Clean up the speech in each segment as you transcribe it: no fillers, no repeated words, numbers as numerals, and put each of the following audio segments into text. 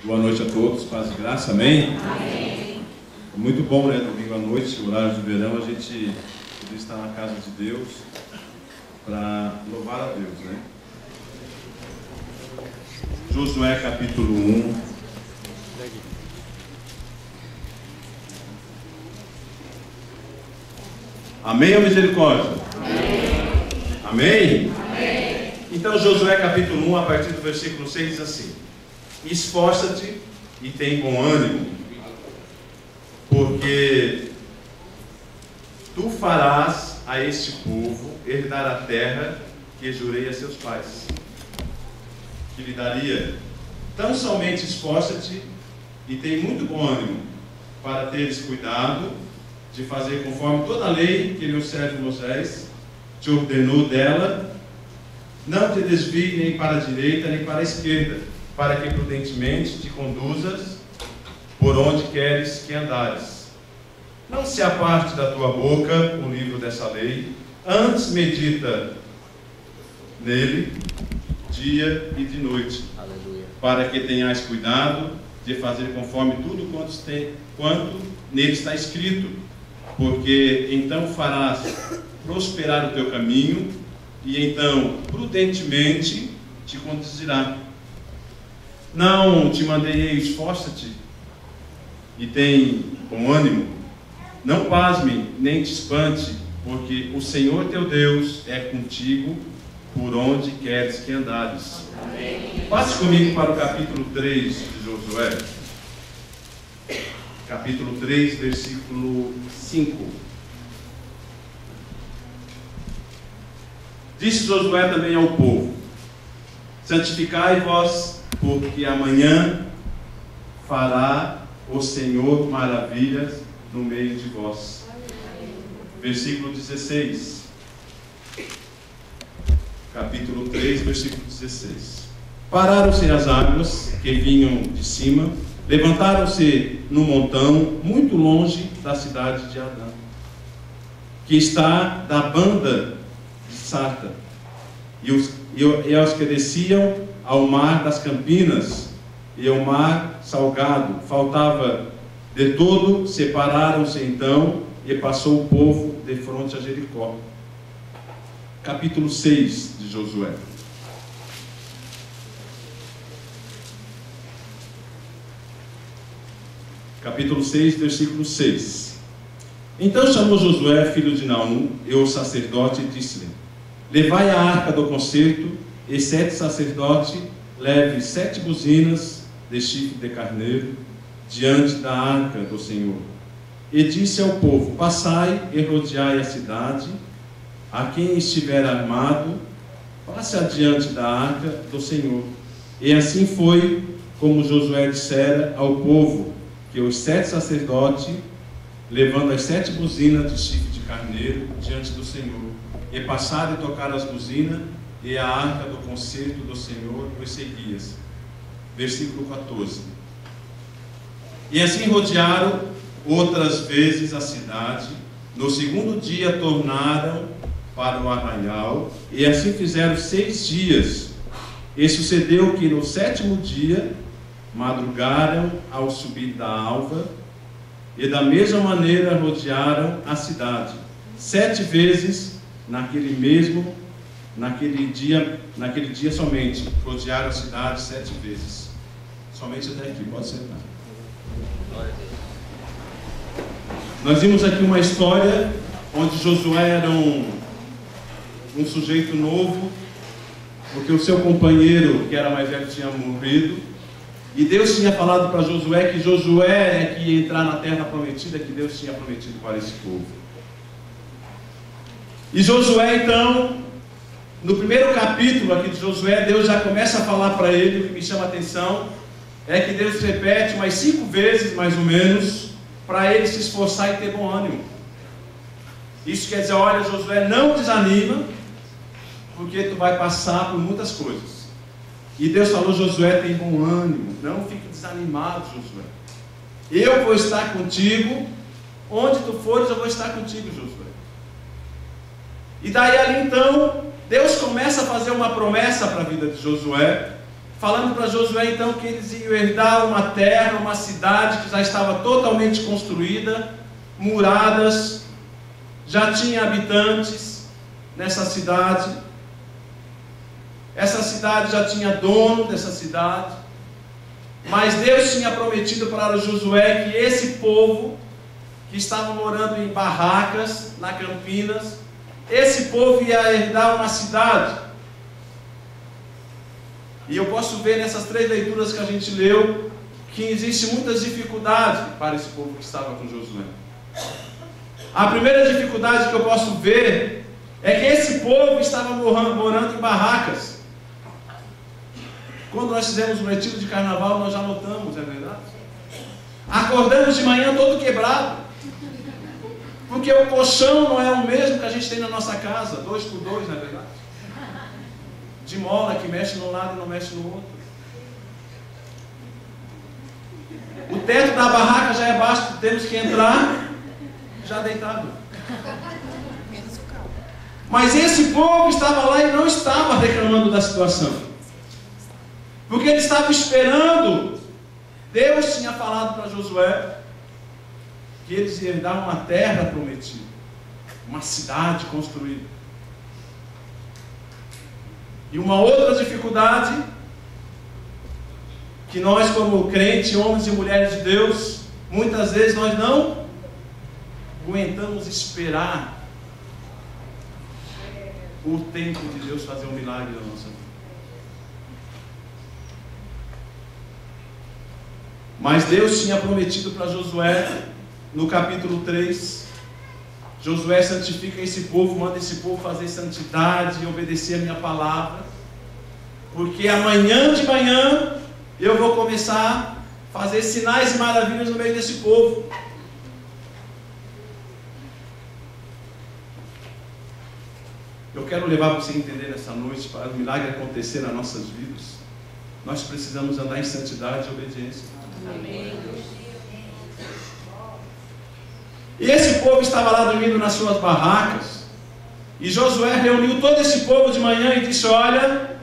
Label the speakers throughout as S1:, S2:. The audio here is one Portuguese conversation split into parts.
S1: Boa noite a todos, paz e graça, amém?
S2: Amém.
S1: Muito bom, né? Domingo à noite, horário de verão, a gente poder estar na casa de Deus para louvar a Deus, né? Josué capítulo 1. Amém ou misericórdia? Amém. Amém?
S2: Amém.
S1: Então Josué capítulo 1, a partir do versículo 6 diz assim: esforça-te e tem bom ânimo, porque tu farás a este povo herdar a terra que jurei a seus pais, que lhe daria. Tão somente esforça-te e tem muito bom ânimo, para teres cuidado de fazer conforme toda a lei que meu servo Moisés te ordenou dela. Não te desvie nem para a direita nem para a esquerda, para que prudentemente te conduzas por onde queres que andares. Não se aparte da tua boca o livro dessa lei, antes medita nele dia e de noite. Aleluia. Para que tenhas cuidado de fazer conforme tudo quanto nele está escrito, porque então farás prosperar o teu caminho, e então prudentemente te conduzirá. Não te mandei, esforça-te e tem bom ânimo. Não pasme nem te espante, porque o Senhor teu Deus é contigo por onde queres que andares. Amém. Passe comigo para o capítulo 3 de Josué. Capítulo 3, versículo 5. Disse Josué também ao povo: santificai-vos, porque amanhã fará o Senhor maravilhas no meio de vós. Versículo 16. Capítulo 3, versículo 16. Pararam-se as águas que vinham de cima, levantaram-se no montão, muito longe da cidade de Adã, que está da banda de Sarta, e aos que desciam ao mar das Campinas e ao mar salgado, faltava de todo. Separaram-se então, e passou o povo de fronte a Jericó. Capítulo 6 de Josué. Capítulo 6, versículo 6. Então chamou Josué, filho de Naum, e o sacerdote, e disse-lhe: levai a arca do concerto, e 7 sacerdotes leve 7 buzinas de chifre de carneiro diante da arca do Senhor. E disse ao povo: passai e rodeai a cidade. A quem estiver armado, passe adiante da arca do Senhor. E assim foi como Josué dissera ao povo, que os 7 sacerdotes, levando as 7 buzinas de chifre de carneiro diante do Senhor, e passaram e tocaram as buzinas, e a arca do concerto do Senhor os seguia. Versículo 14. E assim rodearam outras vezes a cidade. No segundo dia tornaram para o arraial, e assim fizeram 6 dias. E sucedeu que no 7º dia madrugaram ao subir da alva, e da mesma maneira rodearam a cidade 7 vezes naquele dia somente. Rodearam a cidade 7 vezes. Somente até aqui, pode sentar. Nós vimos aqui uma história onde Josué era um sujeito novo, porque o seu companheiro, que era mais velho, tinha morrido. E Deus tinha falado para Josué que Josué é que ia entrar na terra prometida, que Deus tinha prometido para esse povo. E Josué, então, no primeiro capítulo aqui de Josué, Deus já começa a falar para ele. O que me chama a atenção é que Deus repete umas 5 vezes, mais ou menos, para ele se esforçar e ter bom ânimo. Isso quer dizer: olha, Josué, não desanima, porque tu vai passar por muitas coisas. E Deus falou: Josué, tem bom ânimo, não fique desanimado, Josué. Eu vou estar contigo, onde tu fores eu vou estar contigo, Josué. E daí ali então, Deus começa a fazer uma promessa para a vida de Josué, falando para Josué então que eles iam herdar uma terra, uma cidade que já estava totalmente construída, muradas, já tinha habitantes nessa cidade. Essa cidade já tinha dono dessa cidade. Mas Deus tinha prometido para Josué que esse povo que estava morando em barracas, na Campinas, esse povo ia herdar uma cidade. E eu posso ver nessas 3 leituras que a gente leu que existe muitas dificuldades para esse povo que estava com Josué. A primeira dificuldade que eu posso ver é que esse povo estava morando em barracas. Quando nós fizemos um retiro de carnaval, nós já notamos, é verdade? Acordamos de manhã todo quebrado, porque o colchão não é o mesmo que a gente tem na nossa casa, 2 por 2, não é verdade? De mola, que mexe num lado e não mexe no outro. O teto da barraca já é baixo, temos que entrar já deitado. Mas esse povo estava lá e não estava reclamando da situação, porque ele estava esperando. Deus tinha falado para Josué que eles iam dar uma terra prometida, uma cidade construída. E uma outra dificuldade que nós, como crentes, homens e mulheres de Deus, muitas vezes nós não aguentamos esperar o tempo de Deus fazer um milagre na nossa vida. Mas Deus tinha prometido para Josué, no capítulo 3, Josué santifica esse povo, manda esse povo fazer santidade e obedecer a minha palavra, porque amanhã de manhã eu vou começar a fazer sinais e maravilhas no meio desse povo. Eu quero levar você a entender nessa noite, para o milagre acontecer nas nossas vidas, nós precisamos andar em santidade e obediência. Amém. E esse povo estava lá dormindo nas suas barracas, e Josué reuniu todo esse povo de manhã e disse: olha,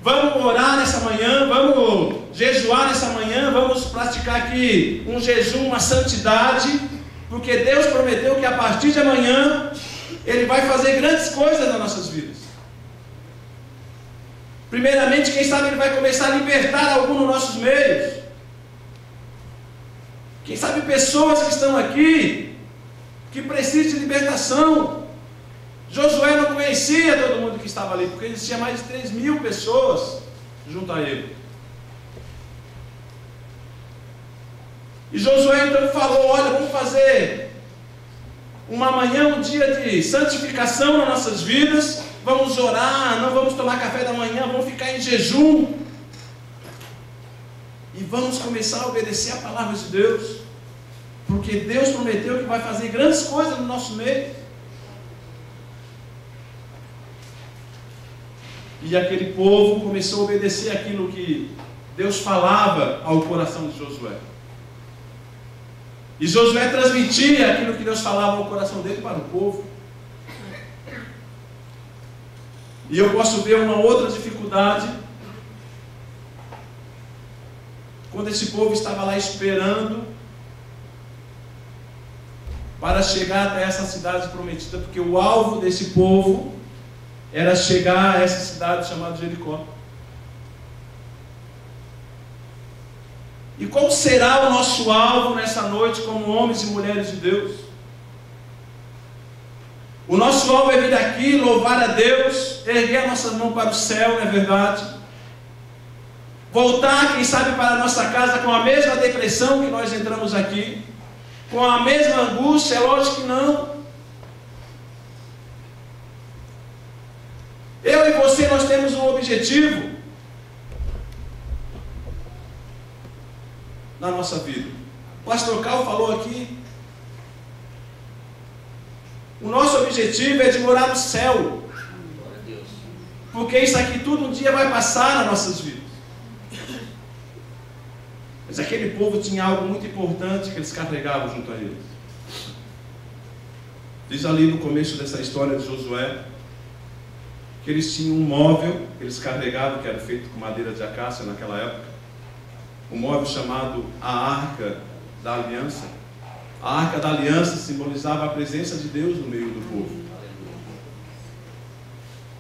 S1: vamos orar nessa manhã, vamos jejuar nessa manhã, vamos praticar aqui um jejum, uma santidade, porque Deus prometeu que a partir de amanhã Ele vai fazer grandes coisas nas nossas vidas. Primeiramente, quem sabe Ele vai começar a libertar algum dos nossos meios. Quem sabe pessoas que estão aqui, que precisam de libertação. Josué não conhecia todo mundo que estava ali, porque existia mais de 3.000 pessoas junto a ele. E Josué então falou: olha, vamos fazer uma manhã, um dia de santificação nas nossas vidas, vamos orar, não vamos tomar café da manhã, vamos ficar em jejum, e vamos começar a obedecer a palavra de Deus, porque Deus prometeu que vai fazer grandes coisas no nosso meio. E aquele povo começou a obedecer aquilo que Deus falava ao coração de Josué. E Josué transmitia aquilo que Deus falava ao coração dele para o povo. E eu posso ver uma outra dificuldade, quando esse povo estava lá esperando para chegar até essa cidade prometida, porque o alvo desse povo era chegar a essa cidade chamada Jericó. E qual será o nosso alvo nessa noite como homens e mulheres de Deus? O nosso alvo é vir aqui, louvar a Deus, erguer a nossa mão para o céu, não é verdade? Voltar, quem sabe, para a nossa casa com a mesma depressão que nós entramos aqui, com a mesma angústia? É lógico que não. Eu e você, nós temos um objetivo na nossa vida. O pastor Cal falou aqui. O nosso objetivo é de morar no céu. Porque isso aqui tudo um dia vai passar nas nossas vidas. Mas aquele povo tinha algo muito importante que eles carregavam junto a eles. Diz ali no começo dessa história de Josué que eles tinham um móvel que eles carregavam, que era feito com madeira de acácia naquela época, um móvel chamado a Arca da Aliança. A Arca da Aliança simbolizava a presença de Deus no meio do povo.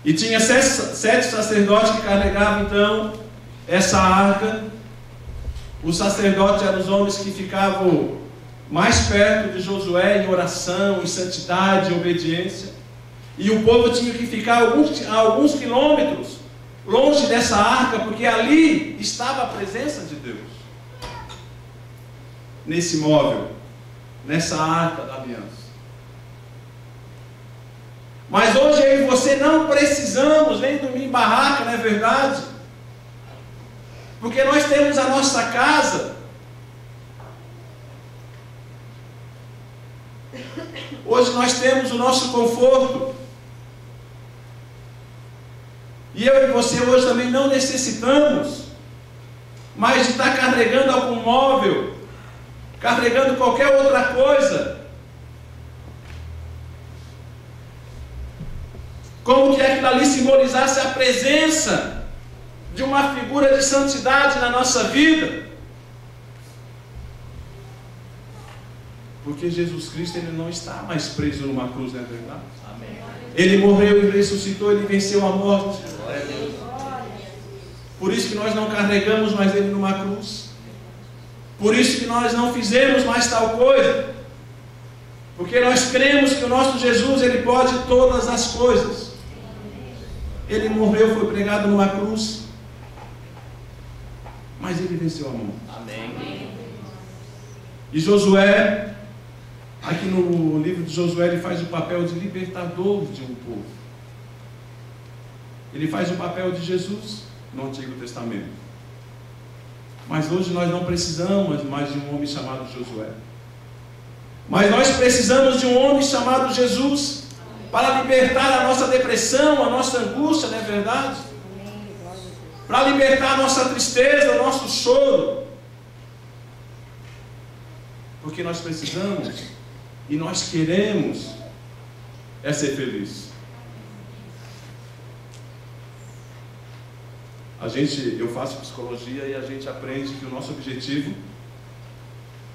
S1: E tinha 7 sacerdotes que carregavam então essa arca. Os sacerdotes eram os homens que ficavam mais perto de Josué em oração, em santidade, em obediência. E o povo tinha que ficar alguns quilômetros longe dessa arca, porque ali estava a presença de Deus. Nesse móvel, nessa arca da aliança. Mas hoje eu e você não precisamos nem dormir em barraca, não é verdade? Porque nós temos a nossa casa. Hoje nós temos o nosso conforto. E eu e você hoje também não necessitamos mais de estar carregando algum móvel, carregando qualquer outra coisa. Como que aquilo ali simbolizasse a presença de uma figura de santidade na nossa vida. Porque Jesus Cristo, ele não está mais preso numa cruz, não é verdade? Amém. Ele morreu e ressuscitou, ele venceu a morte. Glória a Deus. Por isso que nós não carregamos mais ele numa cruz. Por isso que nós não fizemos mais tal coisa. Porque nós cremos que o nosso Jesus, ele pode todas as coisas. Ele morreu, foi pregado numa cruz, mas ele venceu a morte. Amém. E Josué, aqui no livro de Josué, ele faz o papel de libertador de um povo. Ele faz o papel de Jesus no Antigo Testamento. Mas hoje nós não precisamos mais de um homem chamado Josué. Mas nós precisamos de um homem chamado Jesus para libertar a nossa depressão, a nossa angústia, não é verdade? Para libertar a nossa tristeza, o nosso choro. Porque nós precisamos e nós queremos ser feliz. Eu faço psicologia e a gente aprende que o nosso objetivo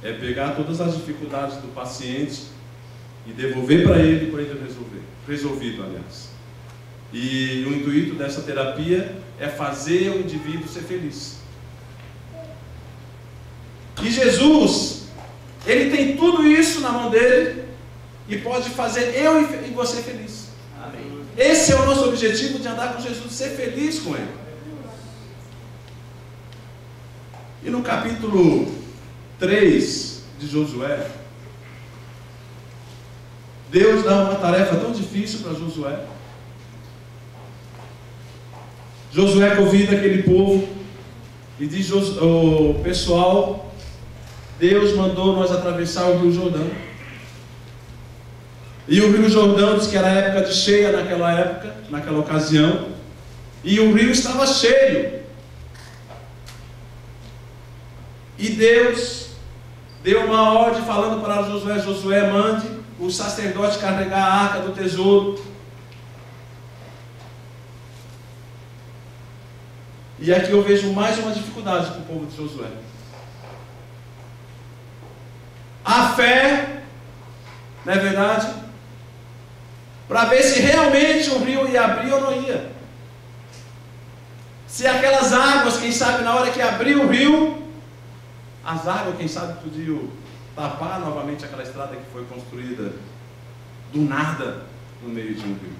S1: é pegar todas as dificuldades do paciente e devolver para ele resolvido, aliás. E o intuito dessa terapia é fazer o indivíduo ser feliz. E Jesus, ele tem tudo isso na mão dele e pode fazer eu e você feliz. Amém. Esse é o nosso objetivo de andar com Jesus, ser feliz com ele. E no capítulo 3 de Josué, Deus dá uma tarefa tão difícil para Josué. Josué convida aquele povo e diz: o pessoal, Deus mandou nós atravessar o Rio Jordão. E o Rio Jordão diz que era época de cheia naquela ocasião, e o rio estava cheio. E Deus deu uma ordem falando para Josué: Josué, mande o sacerdote carregar a arca do tesouro. E aqui eu vejo mais uma dificuldade para o povo de Josué. A fé, não é verdade? Para ver se realmente o rio ia abrir ou não ia. Se aquelas águas, quem sabe na hora que abriu o rio, as águas, quem sabe, podiam tapar novamente aquela estrada que foi construída do nada no meio de um rio.